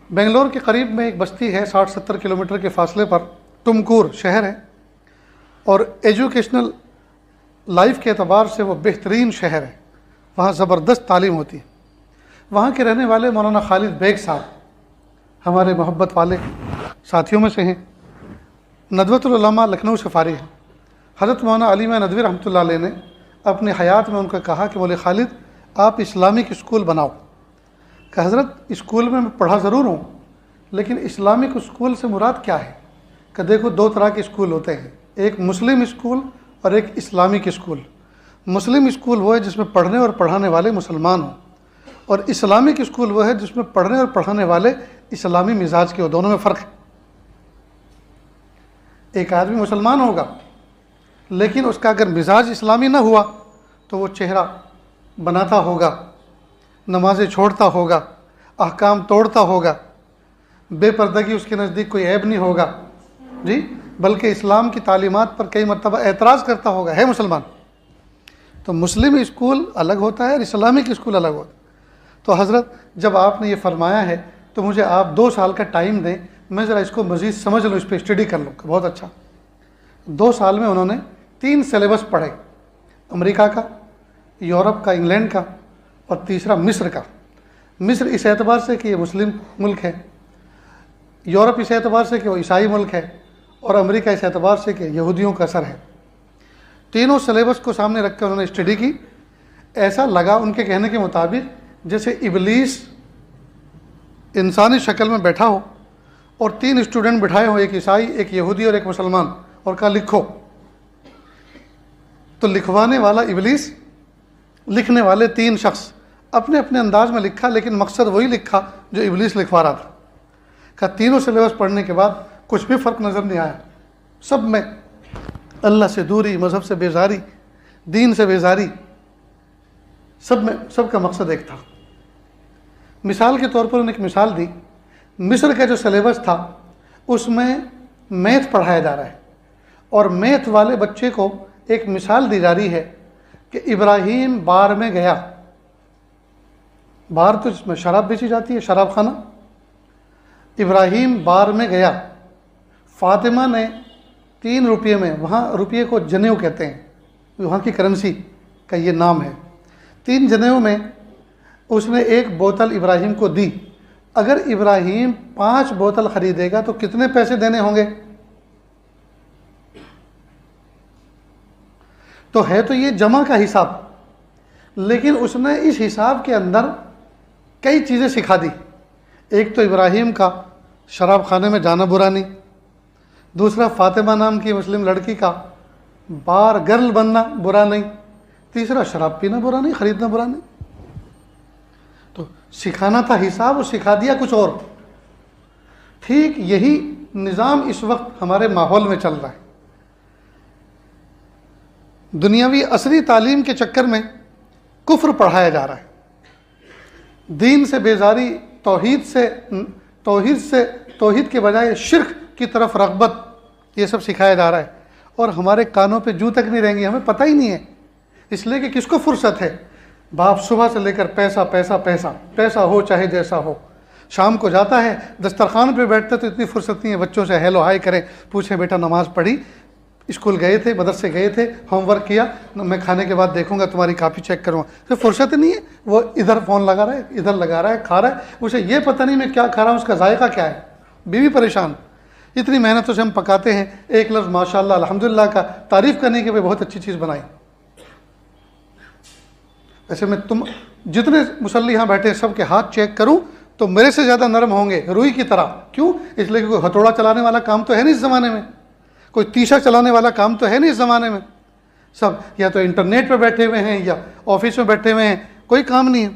بنگلور کے قریب میں ایک بستی ہے، 60-70 کلومیٹر کے فاصلے پر ٹمکور شہر ہے، اور ایجوکیشنل لائف کے اعتبار سے وہ بہترین شہر ہے، وہاں زبردست تعلیم ہوتی ہے۔ وہاں کے رہنے والے مولانا خالد بیگ صاحب ہمارے محبت والے ساتھیوں میں سے ہیں، ندوۃ العلماء لکھنؤ سے فارغ ہیں۔ حضرت مولانا علی محمد ندوی رحمۃ اللہ علیہ نے اپنی حیات میں ان کو کہا کہ مولوی خالد آپ اسلامک اسکول بناؤ، کہ حضرت اسکول میں پڑھا ضرور ہوں لیکن اسلامک اسکول سے مراد کیا ہے؟ کہ دیکھو دو طرح کے اسکول ہوتے ہیں، ایک مسلم اسکول اور ایک اسلامک اسکول۔ مسلم اسکول وہ ہے جس میں پڑھنے اور پڑھانے والے مسلمان ہوں، اور اسلامک اسکول وہ ہے جس میں پڑھنے اور پڑھانے والے اسلامی مزاج کے ہو۔ دونوں میں فرق ہے۔ ایک آدمی مسلمان ہوگا لیکن اس کا اگر مزاج اسلامی نہ ہوا تو وہ چہرہ بناتا ہوگا، نمازیں چھوڑتا ہوگا، احکام توڑتا ہوگا، بے پردگی اس کے نزدیک کوئی عیب نہیں ہوگا، جی، بلکہ اسلام کی تعلیمات پر کئی مرتبہ اعتراض کرتا ہوگا، ہے مسلمان۔ تو مسلم اسکول الگ ہوتا ہے اور اسلامک اسکول الگ ہوتا ہے۔ تو حضرت جب آپ نے یہ فرمایا ہے تو مجھے آپ 2 سال کا ٹائم دیں، میں ذرا اس کو مزید سمجھ لوں، اس پہ اسٹڈی کر لوں۔ بہت اچھا۔ 2 سال میں انہوں نے 3 سلیبس پڑھے، امریکہ کا، یورپ کا، انگلینڈ کا، اور تیسرا مصر کا۔ مصر اس اعتبار سے کہ یہ مسلم ملک ہے، یورپ اس اعتبار سے کہ وہ عیسائی ملک ہے، اور امریکہ اس اعتبار سے کہ یہودیوں کا اثر ہے۔ تینوں سلیبس کو سامنے رکھ کر انہوں نے اسٹڈی کی۔ ایسا لگا ان کے کہنے کے مطابق جیسے ابلیس انسانی شکل میں بیٹھا ہو اور 3 اسٹوڈنٹ بٹھائے ہوں، ایک عیسائی، ایک یہودی اور ایک مسلمان، اور کہا لکھو۔ تو لکھوانے والا ابلیس، لکھنے والے 3 شخص، اپنے اپنے انداز میں لکھا لیکن مقصد وہی لکھا جو ابلیس لکھوا رہا تھا۔ کہا تینوں سلیبس پڑھنے کے بعد کچھ بھی فرق نظر نہیں آیا، سب میں اللہ سے دوری، مذہب سے بیزاری، دین سے بیزاری، سب کا مقصد ایک تھا۔ مثال کے طور پر انہوں نے ایک مثال دی، مصر کا جو سلیبس تھا اس میں میتھ پڑھایا جا رہا ہے، اور میتھ والے بچے کو ایک مثال دی جا رہی ہے کہ ابراہیم بار میں گیا، بار تو جس میں شراب بیچی جاتی ہے، شراب خانہ، ابراہیم بار میں گیا، فاطمہ نے 3 روپے میں، وہاں روپے کو جنیو کہتے ہیں، وہاں کی کرنسی کا یہ نام ہے، 3 جنیو میں اس نے 1 بوتل ابراہیم کو دی۔ اگر ابراہیم 5 بوتل خریدے گا تو کتنے پیسے دینے ہوں گے؟ تو ہے تو یہ جمع کا حساب، لیکن اس نے اس حساب کے اندر کئی چیزیں سکھا دی۔ ایک تو ابراہیم کا شراب خانے میں جانا برا نہیں، دوسرا فاطمہ نام کی مسلم لڑکی کا بار گرل بننا برا نہیں، تیسرا شراب پینا برا نہیں، خریدنا برا نہیں۔ تو سکھانا تھا حساب، اور سکھا دیا کچھ اور۔ ٹھیک یہی نظام اس وقت ہمارے ماحول میں چل رہا ہے۔ دنیاوی عصری تعلیم کے چکر میں کفر پڑھایا جا رہا ہے، دین سے بیزاری، توحید کے بجائے شرک کی طرف رغبت، یہ سب سکھایا جا رہا ہے، اور ہمارے کانوں پہ جو تک نہیں رہیں گے، ہمیں پتہ ہی نہیں ہے، اس لیے کہ کس کو فرصت ہے؟ باپ صبح سے لے کر پیسہ پیسہ پیسہ، پیسہ ہو چاہے جیسا ہو، شام کو جاتا ہے دسترخوان پہ بیٹھتا تو اتنی فرصت نہیں ہے بچوں سے ہیلو ہائی کریں، پوچھیں بیٹا نماز پڑھی، اسکول گئے تھے، مدرسے گئے تھے، ہوم ورک کیا، میں کھانے کے بعد دیکھوں گا، تمہاری کاپی چیک کروں گا۔ تو فرصت نہیں ہے، وہ ادھر فون لگا رہا ہے، ادھر لگا رہا ہے، کھا رہا ہے، اسے یہ پتہ نہیں میں کیا کھا رہا ہوں، اس کا ذائقہ کیا ہے، بیوی پریشان۔ اتنی محنتوں سے ہم پکاتے ہیں، ایک لفظ ماشاءاللہ الحمدللہ کا تعریف کرنے کے لیے بہت اچھی چیز بنائی۔ ایسے میں تم جتنے مصلی یہاں بیٹھے سب کے ہاتھ چیک کروں تو میرے سے زیادہ نرم ہوں گے، روئی کی طرح۔ کیوں؟ اس لیے کہ کوئی ہتھوڑا چلانے والا کام تو ہے نہیں اس زمانے میں، کوئی تیشا چلانے والا کام تو ہے نہیں اس زمانے میں، سب یا تو انٹرنیٹ پہ بیٹھے ہوئے ہیں یا آفس میں بیٹھے ہوئے ہیں، کوئی کام نہیں ہے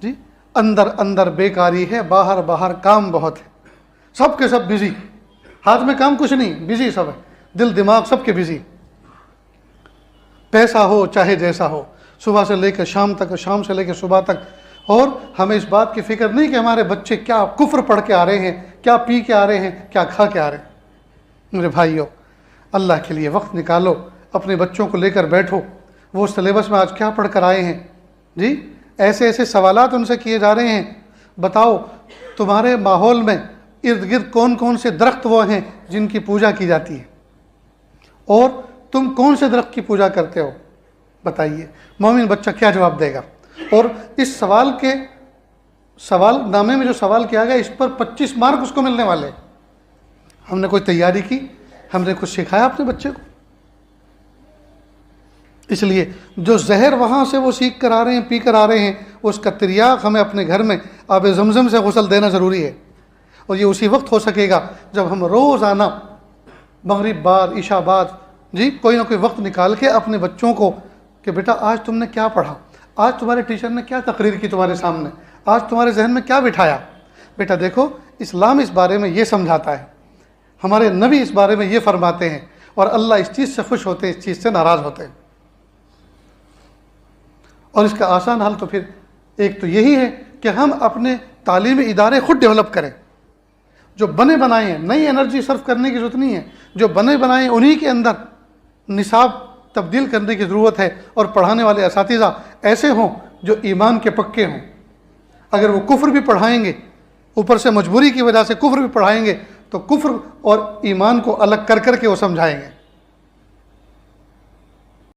جی۔ اندر اندر بیکاری ہے، باہر باہر کام بہت ہے، سب کے سب بزی، ہاتھ میں کام کچھ نہیں، بزی سب ہے، دل دماغ سب کے بزی، پیسہ ہو چاہے جیسا ہو، صبح سے لے کر شام تک، شام سے لے کر صبح تک۔ اور ہمیں اس بات کی فکر نہیں کہ ہمارے بچے کیا کفر پڑھ کے آ رہے ہیں، کیا پی کے آ رہے ہیں، کیا کھا کے آ رہے ہیں۔ میرے بھائیو، اللہ کے لیے وقت نکالو، اپنے بچوں کو لے کر بیٹھو، وہ سلیبس میں آج کیا پڑھ کر آئے ہیں جی، ایسے ایسے سوالات ان سے کیے جا رہے ہیں، بتاؤ تمہارے ماحول میں ارد گرد کون کون سے درخت وہ ہیں جن کی پوجا کی جاتی ہے، اور تم کون سے درخت کی پوجا کرتے ہو، بتائیے۔ مومن بچہ کیا جواب دے گا؟ اور اس سوال نامے میں جو سوال کیا گیا اس پر 25 مارک اس کو ملنے والے۔ ہم نے کوئی تیاری کی؟ ہم نے کچھ سکھایا اپنے بچے کو؟ اس لیے جو زہر وہاں سے وہ سیکھ کر آ رہے ہیں، پی کر آ رہے ہیں، اس کا تریاق ہمیں اپنے گھر میں آب زمزم سے غسل دینا ضروری ہے۔ اور یہ اسی وقت ہو سکے گا جب ہم روزانہ مغرب بعد، عشاء بعد کوئی نہ کوئی وقت نکال کے اپنے بچوں کو کہ بیٹا آج تم نے کیا پڑھا، آج تمہارے ٹیچر نے کیا تقریر کی تمہارے سامنے، آج تمہارے ذہن میں کیا بٹھایا۔ بیٹا دیکھو اسلام اس بارے میں یہ سمجھاتا ہے، ہمارے نبی اس بارے میں یہ فرماتے ہیں، اور اللہ اس چیز سے خوش ہوتے ہیں، اس چیز سے ناراض ہوتے ہیں۔ اور اس کا آسان حل تو پھر ایک تو یہی ہے کہ ہم اپنے تعلیمی ادارے خود ڈیولپ کریں، جو بنے بنائے ہیں، نئی انرجی صرف کرنے کی ضرورت نہیں ہے، جو بنے بنائے ہیں انہی کے اندر نصاب تبدیل کرنے کی ضرورت ہے، اور پڑھانے والے اساتذہ ایسے ہوں جو ایمان کے پکے ہوں۔ اگر وہ کفر بھی پڑھائیں گے، اوپر سے مجبوری کی وجہ سے کفر بھی پڑھائیں گے، تو کفر اور ایمان کو الگ کر کر کے وہ سمجھائیں گے۔